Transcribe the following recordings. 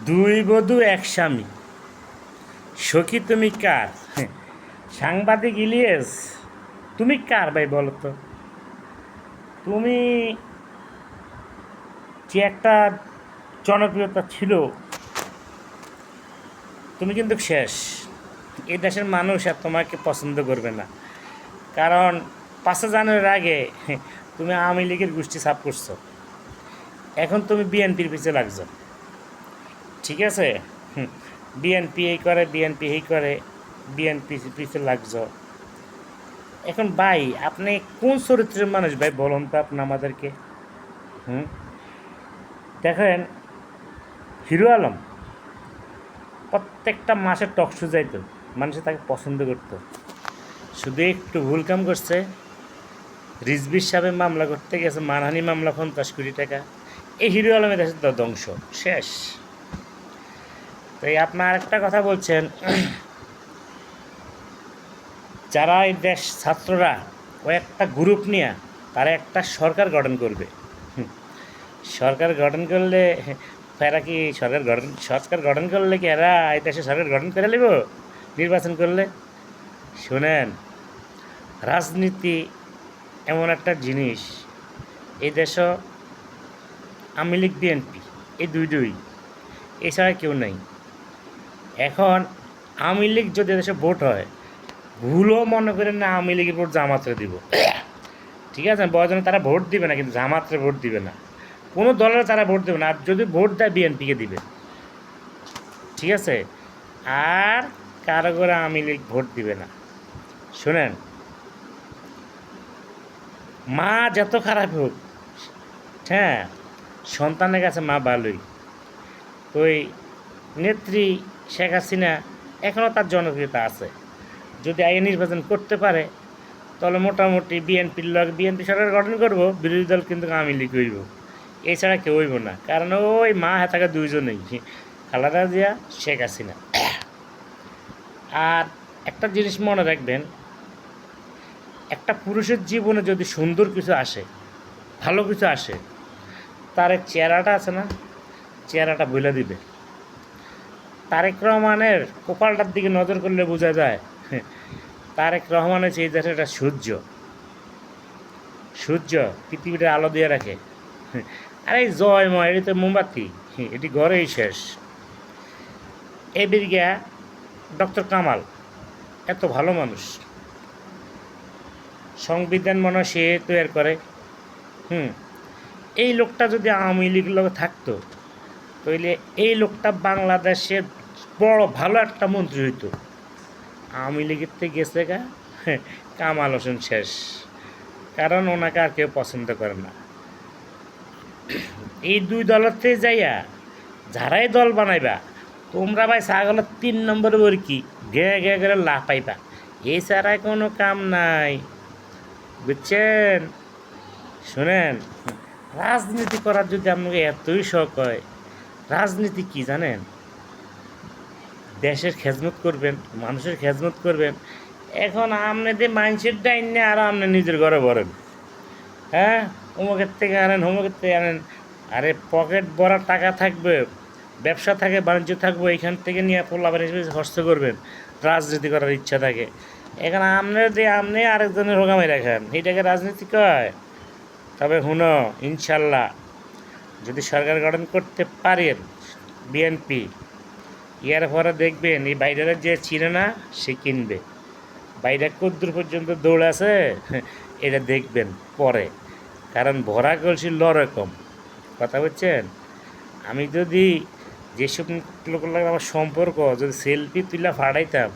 দুই বধূ এক স্বামী, সখী তুমি কার? সাংবাদিক ইলিয়াস, তুমি কার ভাই বলো তো? তুমি যে একটা জনপ্রিয়তা ছিল, তুমি কিন্তু শেষ। এই দেশের মানুষ আর তোমাকে পছন্দ করবে না, কারণ 5 জানুয়ারির আগে তুমি আওয়ামী লীগের গোষ্ঠী সাফ করছো, এখন তুমি বিএনপির পিছে লাগছো। ঠিক আছে, বিএনপি এই করে, বিএনপি এই করে, বিএনপি পিছে লাগছো। এখন ভাই আপনি কোন চরিত্রের মানুষ ভাই বলুন তো আপনি আমাদেরকে। হুম দেখেন, হিরো আলম প্রত্যেকটা মাসে টকশো যাইতো, মানুষে তাকে পছন্দ করতো। শুধু একটু ভুল কাম করছে, রিজভির সাহেবে মামলা করতে গেছে, মানহানি মামলা 50 কোটি টাকা। এই হিরো আলমের দেশে তো ধ্বংস শেষ। তো এই আপনার একটা কথা বলছেন, যারা এই দেশ ছাত্ররা ও একটা গ্রুপ নিয়ে তারা একটা সরকার গঠন করবে। সরকার গঠন করলে এরা কি সরকার গঠন করলে কি এরা এই দেশে সরকার গঠন করে নেব নির্বাচন করলে? শোনেন, রাজনীতি এমন একটা জিনিস, এই দেশ আওয়ামী লীগ বিএনপি এই দুই এছাড়া কেউ নেই। এখন আওয়ামী লীগ যদি দেশে ভোট হয়, ভুলও মনে করেন না আওয়ামী লীগের ভোট জামাতরে দিব। ঠিক আছে, বয়জনে তারা ভোট দিবে না, কিন্তু জামাতরে ভোট দিবে না, কোনো দলের তারা ভোট দেবে না। আর যদি ভোট দেয় বিএনপিকে দিবে। ঠিক আছে, আর কারো করে আওয়ামী লীগ ভোট দিবে না। শোনেন, মা যত খারাপ হোক, হ্যাঁ, সন্তানের কাছে মা ভালোই। তো এই নেত্রী শেখ হাসিনা এখনও তার জনপ্রিয়তা আছে। যদি আগে নির্বাচন করতে পারে, তাহলে মোটামুটি বিএনপি সরকার গঠন করব, বিরোধী দল কিন্তু আওয়ামী লীগ হইব, এছাড়া কেউ হইব না। কারণ ওই মা থাকে দুইজনেই, খালেদা জিয়া, শেখ হাসিনা। আর একটা জিনিস মনে রাখবেন, একটা পুরুষের জীবনে যদি সুন্দর কিছু আসে, ভালো কিছু আসে, তার চেহারাটা আছে না, চেহারাটা বলে দিবে। তারেক রহমানের কপালটার দিকে নজর করলে বোঝা যায়, তারেক রহমান হচ্ছে এই দেশের একটা সূর্য পৃথিবীটা আলো দিয়ে রাখে। আরে জয়ময়, এটি তো মোমবাতি, এটি ঘরেই শেষ। এদিকে ডক্টর কামাল এত ভালো মানুষ, সংবিধান মনে হয় সে তৈরি করে। এই লোকটা যদি আওয়ামী লীগের লোক থাকতো, তাহলে এই লোকটা বাংলাদেশের বড় ভালো একটা মন্ত্রী হইতো। আওয়ামী লীগের থেকে গেছে গা, কামাল হোসেন শেষ, কারণ ওনাকে আর কেউ পছন্দ করে না। এই দুই দলের থেকে যাইয়া যারাই দল বানাইবা, তোমরা ভাই ছাগলের 3 নম্বরে ওর কি গে গে করে লাভ পাইবা, এছাড়া কোনো কাম নাই, বুঝছেন? শোনেন, রাজনীতি করার যদি আপনাকে এতই শখ হয়, রাজনীতি কি জানেন? দেশের খেজমত করবেন, মানুষের খেজমত করবেন। এখন আপনাদের মাইন্ডসেট ডাইন নিয়ে আরও আপনি নিজের ঘরে ভরেন। হ্যাঁ, অমুকের থেকে আনেন, অমুকের থেকে আনেন। আরে পকেট ভরা টাকা থাকবে, ব্যবসা থাকে, বাণিজ্য থাকবে, এইখান থেকে নিয়ে পোলাপান হিসেবে খরচ করবেন, রাজনীতি করার ইচ্ছা থাকে। এখানে আপনার দিয়ে আপনি আরেকজনের হোকামাই রাখেন, এইটাকে রাজনীতি কয়? তবে শুনো, ইনশাল্লাহ যদি সরকার গঠন করতে পারেন বিএনপি, ইয়ার পরে দেখবেন এই বাইরের যে চিনে না সে কিনবে। বাইরে কদ্দূর পর্যন্ত দৌড় আছে এটা দেখবেন পরে, কারণ ভরা কলসি লরকম, কথা বলছেন? আমি যদি যেসব লোকের লাগে আমার সম্পর্ক, যদি সেলফি তুলে ফাটাইতাম,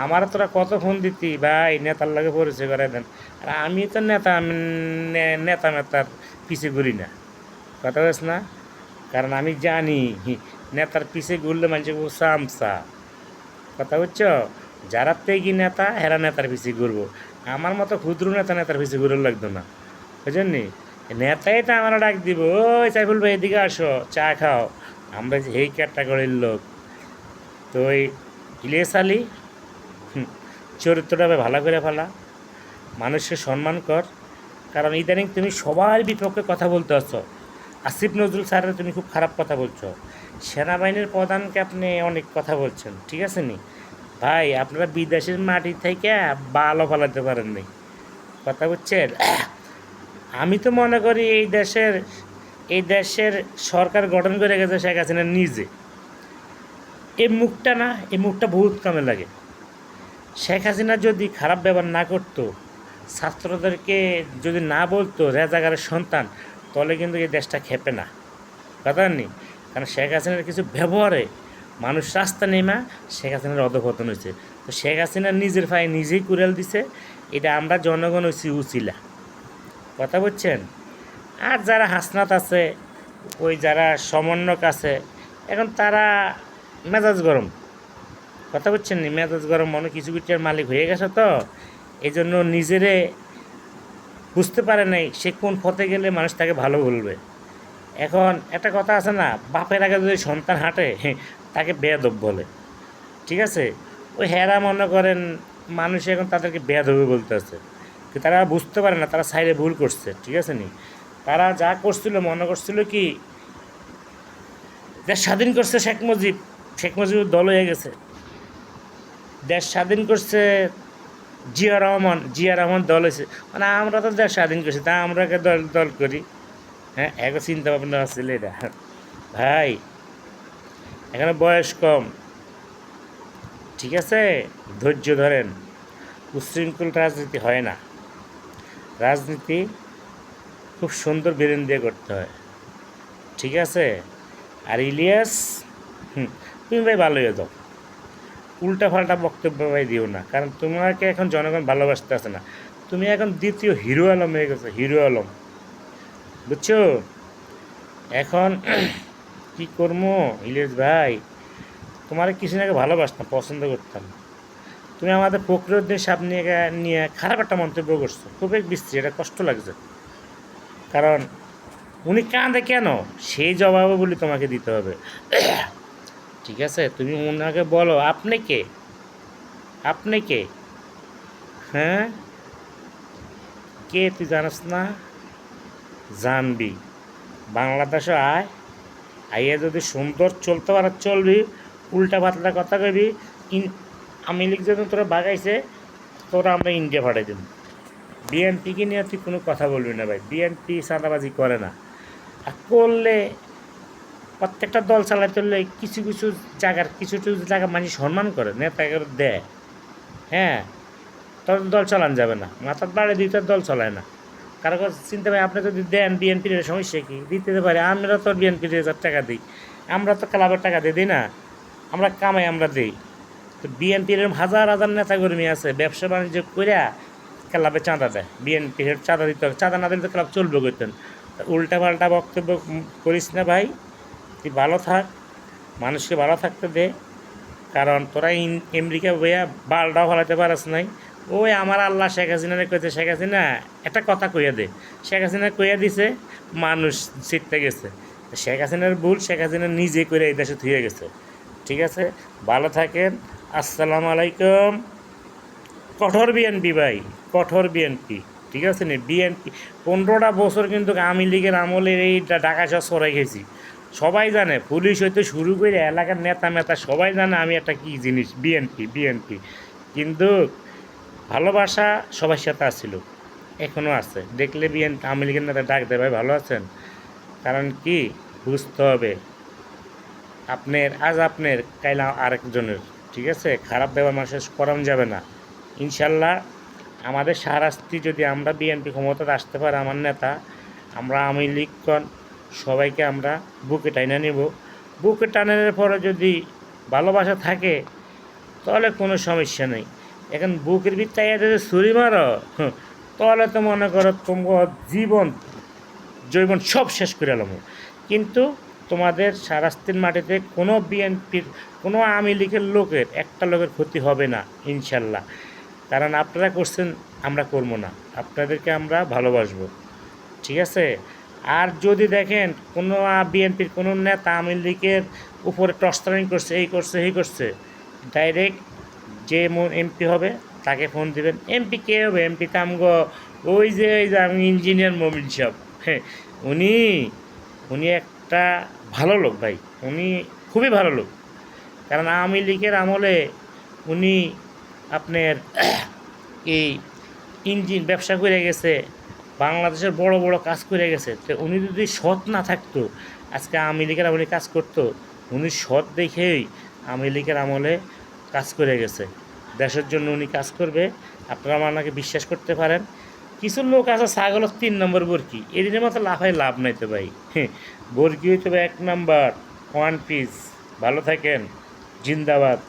আমার তোরা কত ফোন দিতি ভাই নেতার লাগে পরিচয় করে দেন। আর আমি তো নেতার পিছিয়ে ঘুরি না, কথা বলছ না? কারণ আমি জানি নেতার পিছিয়ে ঘুরলে মানুষের সামসা, কথা বুঝছো? যারা তেগি নেতা হেরা নেতার পিছিয়ে ঘুরবো, আমার মতো ক্ষুদ্র নেতার পিছিয়ে ঘুরে লাগতো না, বুঝলেন নি? নেতাই তো আমরা ডাক দিব, ওই সাইফুল ভাই এদিকে আসো চা খাও, আমরা যে এই ক্যাটাগরির লোক। তো ওই ইলিয়াস আলী, চরিত্রটা ভালো করে ফেলা, মানুষকে সম্মান কর, কারণ ইদানিং তুমি সবার বিপক্ষে কথা বলতে আসছো। আসিফ নজরুল স্যারের তুমি খুব খারাপ কথা বলছো, সেনাবাহিনীর প্রধানকে আপনি অনেক কথা বলছেন, ঠিক আছে নি ভাই? আপনারা বিদেশের মাটি থেকে বালও ফলাতে পারেননি, কথা বুঝছেন? আমি তো মনে করি এই দেশের সরকার গঠন করে গেছে শেখ হাসিনা নিজে। এই মুখটা না, এই মুখটা বহুত কামে লাগে। শেখ হাসিনা যদি খারাপ ব্যবহার না করতো, ছাত্রদেরকে যদি না বলতো রেজাগারের সন্তান, তাহলে কিন্তু এই দেশটা খেপে না, কথা নেই। কারণ শেখ হাসিনার কিছু ব্যবহারে মানুষ রাস্তা নেমা শেখ হাসিনার অধঃপতন হয়েছে। তো শেখ হাসিনা নিজের পায়ে নিজেই কুড়াল দিছে, এটা আমরা জনগণ হয়েছি উচিলা, কথা বুঝছেন? আর যারা হাসনাত আছে, ওই যারা সমন্বয়ক আছে, এখন তারা মেজাজ গরম, কথা বুঝছেন নি? মেজাজ গরম মনে কিছু কিছুর মালিক হয়ে গেছে, তো এই জন্য নিজেরে বুঝতে পারে নাই সে কোন পথে গেলে মানুষ তাকে ভালো বলবে। এখন একটা কথা আছে না, বাপের আগে যদি সন্তান হাঁটে তাকে বেয়াদব বলে, ঠিক আছে? ওই হেরা মনে করেন মানুষ এখন তাদেরকে বেয়াদবি বলতে আছে, কিন্তু তারা বুঝতে পারে না তারা সাইডে ভুল করছে, ঠিক আছে নি? তারা যা করছিল মনে করছিল কি দেশ স্বাধীন করছে শেখ মুজিব দল হয়ে গেছে, দেশ স্বাধীন করছে জিয়া রহমান দল হয়েছে, মানে আমরা তো দেশ স্বাধীন করছি তা আমরাকে দল দল করি। হ্যাঁ, এক চিন্তা ভাবনা আসছিল এটা। ভাই এখানে বয়স কম, ঠিক আছে? ধৈর্য ধরেন, উচ্ছৃঙ্খল রাজনীতি হয় না, রাজনীতি খুব সুন্দর ব্রেন দিয়ে করতে হয়, ঠিক আছে? আর ইলিয়াস, তুমি ভাই ভালো হয়ে যাও, উল্টা পাল্টা বক্তব্য ভাই দিও না, কারণ তোমাকে এখন জনগণ ভালোবাসতে আসে না। তুমি এখন দ্বিতীয় হিরো আলম হয়ে গেছো, হিরো আলম, বুঝছো? এখন কি করবো ইলিয়াস ভাই, তোমার কিছু আগে ভালোবাসতাম, পছন্দ করতাম, তুমি আমাদের ফখরুদ্দিন সাহেব নিয়ে খারাপ একটা মন্তব্য করছো, খুব এক বিশ্রী, এটা কষ্ট লাগছে। কারণ উনি কাঁদে কেন সেই জবাবও বলি তোমাকে দিতে হবে, ঠিক আছে? তুমি ওনাকে বলো আপনি কে হ্যাঁ, কে তুই জানাস না? জানবি, বাংলাদেশে আইয়া যদি সুন্দর চলতে পারে চলবি, উল্টা পাতলা কথা কবি। আমি লিখ যখন তোরা বাগাইছে, তোরা আমরা ইন্ডিয়া পাঠাই দেব। বিএনপিকে নিয়ে তুই কোনো কথা বলবি না ভাই, বিএনপি চাঁদাবাজি করে না, আর করলে প্রত্যেকটা দল চালাতে হলে কিছু কিছু জায়গা মানুষ সম্মান করে, নেতাকে দেয়। হ্যাঁ, তোর দল চালান যাবে না, মাথার বাড়ি দিতে দল চালায় না। কারো কাছে চিনতে পারি, আপনি যদি দেন বিএনপির সমস্যা কি, দিতে পারে। আমরা তো বিএনপির টাকা দিই, আমরা তো ক্লাবের টাকা দিই না, আমরা কামাই আমরা দিই। তো বিএনপির হাজার হাজার নেতাকর্মী আছে, ব্যবসা বাণিজ্য করে ক্লাবে চাঁদা দেয়, বিএনপির চাঁদা দিতে হবে, চাঁদা না দিলে তো ক্লাব চলবে করতেন। উল্টা পাল্টা বক্তব্য করিস না ভাই, তুই ভালো থাক, মানুষকে ভালো থাকতে দে। কারণ তোরা আমেরিকা বইয়া বালটাও ফলাতে পারস নাই। ওই আমার আল্লাহ শেখ হাসিনারে কইতে, শেখ হাসিনা একটা কথা কইয়া দে, শেখ হাসিনা কইয়া দিছে, মানুষ জিততে গেছে। শেখ হাসিনার ভুল শেখ হাসিনা নিজে করে এই দেশে থুয়ে গেছে, ঠিক আছে? ভালো থাকেন, আসসালামু আলাইকুম। কঠোর বিএনপি ভাই, কঠোর বিএনপি, ঠিক আছে নি? বিএনপি 15টা বছর কিন্তু আওয়ামী লীগের আমলের এই ঢাকা শহর সরাই গেছি, সবাই জানে, পুলিশ হইতে শুরু করে এলাকার নেতা মেতা সবাই জানে আমি একটা কী জিনিস, বিএনপি। কিন্তু ভালোবাসা সবার সাথে আসছিল, এখনও আছে। দেখলে আওয়ামী লীগের নেতা ডাক দেয়, ভাই ভালো আছেন? কারণ কি বুঝতে হবে, আপনার কাইলা আরেকজনের, ঠিক আছে? খারাপ ব্যবহার মানুষের করানো যাবে না। ইনশাল্লাহ আমাদের শাহরাস্তি যদি আমরা বিএনপি ক্ষমতাতে আসতে পারে, আমার নেতা, আমরা আওয়ামী লীগগণ সবাইকে আমরা বুকে টাইনা নেব। বুকে টানানোর পরে যদি ভালোবাসা থাকে তাহলে কোনো সমস্যা নেই। এখন বুকের ভিতরে যদি ছুরি মারো, তাহলে তো মনে করো তোমার জৈবন সব শেষ করে এলাম। কিন্তু তোমাদের শাহরাস্তির মাটিতে কোনো বিএনপির কোনো আওয়ামী লীগের লোকের একটা লোকের ক্ষতি হবে না ইনশাল্লাহ। কারণ আপনারা করছেন, আমরা করবো না, আপনাদেরকে আমরা ভালোবাসবো, ঠিক আছে? আর যদি দেখেন কোনো বিএনপির কোনো নেতা আওয়ামী লীগের উপরে টর্চারিং করছে, এই করছে, ডাইরেক্ট যে এমপি হবে তাকে ফোন দিবেন। এমপি কে হবে? এমপি তো ওই যে আমি ইঞ্জিনিয়ার মমিন সাহেব, হ্যাঁ, উনি উনি একটা ভালো লোক ভাই, উনি খুবই ভালো লোক। কারণ আওয়ামী লীগের আমলে উনি আপনার এই ইঞ্জিন ব্যবসা করে গেছে, বাংলাদেশের বড় বড় কাজ করে গেছে। তো উনি যদি সৎ না থাকতো, আজকে আওয়ামী লীগের আমলে কাজ করতো। উনি সৎ দেখেই আওয়ামী লীগের আমলে কাজ করে গেছে। দেশের জন্য উনি কাজ করবে, আপনারা আমাকে বিশ্বাস করতে পারেন। কিছু লোক আছে ছাগলের 3 নম্বর বরকি, এদিনের মতো লাফাই লাভ নাই তো ভাই। বরকি হইতে হবে 1 নাম্বার, 1 পিস। ভালো থাকেন, জিন্দাবাদ।